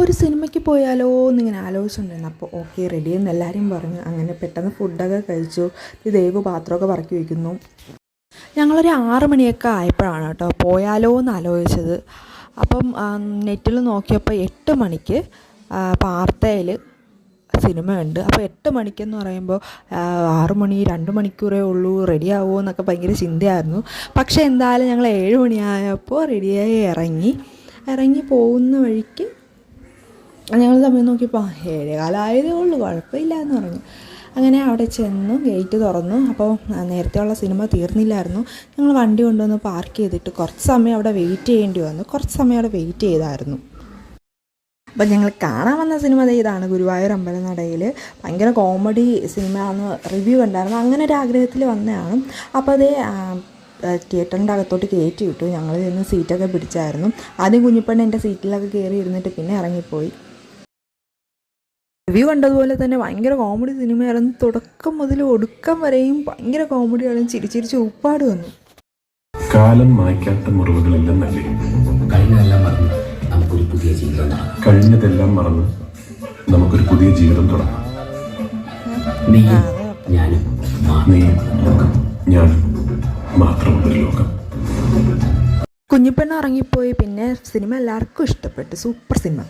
ഒരു സിനിമയ്ക്ക് പോയാലോ എന്നിങ്ങനെ ആലോചിച്ചുകൊണ്ടിരുന്നു. അപ്പോൾ ഓക്കെ റെഡി എന്ന് എല്ലാവരും പറഞ്ഞു. അങ്ങനെ പെട്ടെന്ന് ഫുഡൊക്കെ കഴിച്ചു. ദേവ് പാത്രമൊക്കെ പറക്കി വയ്ക്കുന്നു. ഞങ്ങളൊരു 6 മണിയൊക്കെ ആയപ്പോഴാണ് കേട്ടോ പോയാലോ എന്ന് ആലോചിച്ചത്. അപ്പം നെറ്റിൽ നോക്കിയപ്പോൾ 8 മണിക്ക് പാർത്തയിൽ സിനിമയുണ്ട്. അപ്പോൾ 8 മണിക്കെന്ന് പറയുമ്പോൾ 6 മണി 2 മണിക്കൂറേ ഉള്ളൂ, റെഡി ആവുമോ എന്നൊക്കെ ഭയങ്കര ചിന്തയായിരുന്നു. പക്ഷേ എന്തായാലും ഞങ്ങൾ 7 മണിയായപ്പോൾ റെഡിയായി ഇറങ്ങി പോകുന്ന വഴിക്ക് ഞങ്ങൾ സമയം നോക്കിയപ്പോൾ 7:15 ആയതേ ഉള്ളൂ, കുഴപ്പമില്ല എന്ന് പറഞ്ഞു. അങ്ങനെ അവിടെ ചെന്നു ഗേറ്റ് തുറന്നു. അപ്പോൾ നേരത്തെയുള്ള സിനിമ തീർന്നില്ലായിരുന്നു. ഞങ്ങൾ വണ്ടി കൊണ്ടുവന്ന് പാർക്ക് ചെയ്തിട്ട് കുറച്ച് സമയം അവിടെ വെയിറ്റ് ചെയ്യേണ്ടി വന്നു. കുറച്ച് സമയം അവിടെ വെയിറ്റ് ചെയ്തായിരുന്നു. അപ്പം ഞങ്ങൾ കാണാൻ വന്ന സിനിമ ഇതാണ്, ഗുരുവായൂർ അമ്പലനടയിൽ. ഭയങ്കര കോമഡി സിനിമയാണെന്ന് റിവ്യൂ കണ്ടായിരുന്നു. അങ്ങനെ ഒരു ആഗ്രഹത്തിൽ വന്നതാണ്. അപ്പോൾ അതേ തിയേറ്ററിൻ്റെ അകത്തോട്ട് കയറ്റി വിട്ടു. ഞങ്ങൾ നിന്ന് സീറ്റൊക്കെ പിടിച്ചായിരുന്നു. ആദ്യം കുഞ്ഞിപ്പെണ്ണ് എൻ്റെ സീറ്റിലൊക്കെ കയറി ഇരുന്നിട്ട് പിന്നെ ഇറങ്ങിപ്പോയി. റിവ്യൂ കണ്ടതുപോലെ തന്നെ ഭയങ്കര കോമഡി സിനിമയായിരുന്നു. തുടക്കം മുതൽ ഒടുക്കം വരെയും ഭയങ്കര കോമഡിയാണ്. ചിരിച്ചിരിച്ച് ഉപ്പാട് വന്നു. കാലം മായ്ക്കാത്ത മുറിവുകളെല്ലാം നല്ല കഴിഞ്ഞതെല്ലാം മറന്ന് നമുക്കൊരു പുതിയ ജീവിതം തുടങ്ങാം. നീയും ഞാനും മാത്രമുള്ളൊരു ലോകം. കുഞ്ഞിപ്പെണ്ണ് ഇറങ്ങിപ്പോയി. പിന്നെ സിനിമ എല്ലാവർക്കും ഇഷ്ടപ്പെട്ടു. Super cinema.